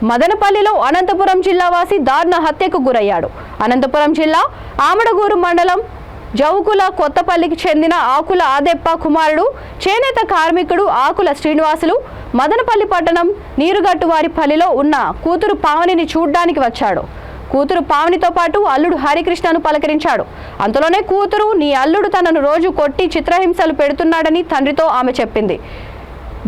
మదనపల్లిలో అనంతపురం జిల్లా వాసి దారుణ హత్యకు గురయ్యాడు. అనంతపురం జిల్లా ఆమడగూరు మండలం జవుకుల కొత్తపల్లికి చెందిన ఆకుల ఆదెప్ప కుమారుడు చేనేత కార్మికుడు ఆకుల శ్రీనివాసులు మదనపల్లి పట్టణం నీరుగట్టువారిపల్లిలో ఉన్న కూతురు పావనిని చూడ్డానికి వచ్చాడు. కూతురు పావనితో పాటు అల్లుడు హరికృష్ణను పలకరించాడు. అంతలోనే కూతురు, నీ అల్లుడు తనను రోజు కొట్టి చిత్రహింసలు పెడుతున్నాడని తండ్రితో ఆమె చెప్పింది.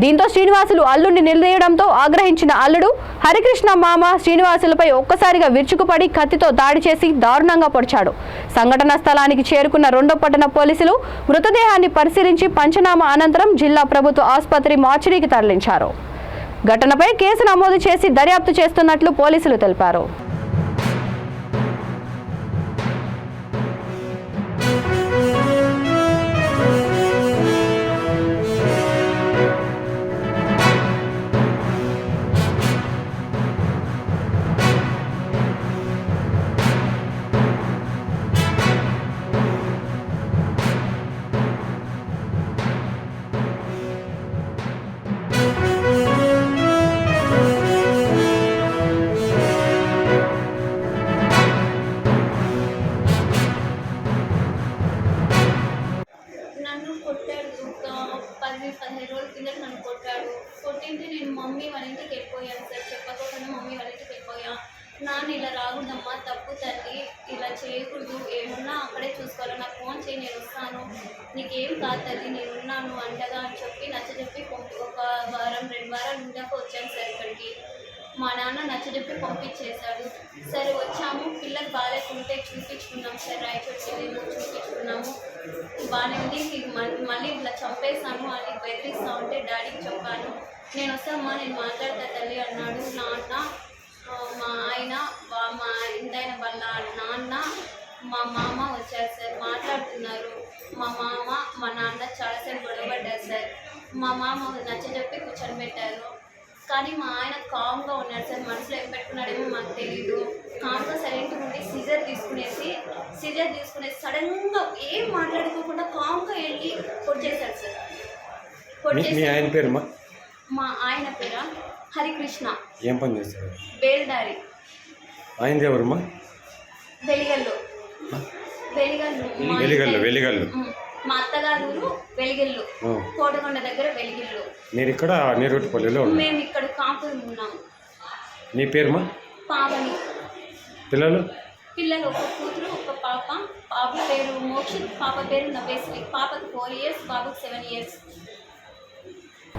దీంతో శ్రీనివాసులు అల్లుడిని నిలదీయడంతో ఆగ్రహించిన అల్లుడు హరికృష్ణ మామ శ్రీనివాసులపై ఒక్కసారిగా విరుచుకుపడి కత్తితో దాడి చేసి దారుణంగా పొడిచాడు. సంఘటన స్థలానికి చేరుకున్న రెండో పట్టణ పోలీసులు మృతదేహాన్ని పరిశీలించి పంచనామా అనంతరం జిల్లా ప్రభుత్వ ఆసుపత్రి మార్చిరీకి తరలించారు. ఘటనపై కేసు నమోదు చేసి దర్యాప్తు చేస్తున్నట్లు పోలీసులు తెలిపారు. నన్ను కొట్టాడు. 10-15 రోజుల కింద నన్ను కొట్టాడు. కొట్టింటే నేను మమ్మీ వాళ్ళ ఇంటికి వెళ్ళిపోయాను సార్. చెప్పకుండా మమ్మీ వాళ్ళ ఇంటికి వెళ్ళిపోయా. నాన్న ఇలా రాకూడదమ్మా, తప్పు తల్లి, ఇలా చేయకూడదు, ఏమున్నా అక్కడే చూసుకోవాలి, నాకు ఫోన్ చేయి, నేను వస్తాను, నీకేం కాదు తల్లి, నేను ఉన్నాను అంటగా అని చెప్పి నచ్చజెప్పి ఒక వారం 2 వారాలు ఉండాక వచ్చాను సార్ ఇక్కడికి. మా నాన్న నచ్చజెప్పి పంపించేశాడు. సరే వచ్చాము, పిల్లలు బాగాలేకుంటే చూపించుకున్నాం సార్, రాయచోటికి చూపించుకున్నాము, బాగానే ఉంది. మళ్ళీ ఇట్లా చంపేశాను అని బెదిరిస్తా ఉంటే డాడీకి చెప్పాను. నేను వస్తామా, నేను మాట్లాడతా తల్లి అన్నాడు. నాన్న, మా ఆయన, మా ఇంటాయన వాళ్ళ నాన్న, మా మామ వచ్చారు సార్, మాట్లాడుతున్నారు. మా మామ మా నాన్న చాలాసేపు గొడవపడ్డారు సార్. మా మామ నచ్చజెప్పి కూర్చొని పెట్టారు. కానీ మా ఆయన కామ్గా ఉన్నాడు సార్, మనసులో ఏం పెట్టుకున్నాడేమో మాకు తెలియదు. కామ్గా సైలెంట్గా ఉండి సిజర్ తీసుకునేసి సడన్గా ఏం మాట్లాడుకోకుండా కామ్గా వెళ్ళి కొట్టేశాడు సార్. కొట్టేసి మా ఆయన పేరా హరికృష్ణ. ఏం పని చేస్తారు? బేల్దారి. ఆయన ఎవరమ్మా? వెలిగల్లు. మా అత్తగారు వెలిగిల్లు, కోటకొండ దగ్గర వెలిగిల్లు. మీరు ఇక్కడ నీరుగట్టుపల్లిలో? మేము ఇక్కడ కాపురం ఉన్నాము. నీ పేరుమా? పావని. పిల్లలు? ఒక కూతురు, ఒక పాప. పాప పేరు మోక్షిత్, పాప పేరు నవేశ్వరి. పాపకు 4 years, బాబుకు 7 years.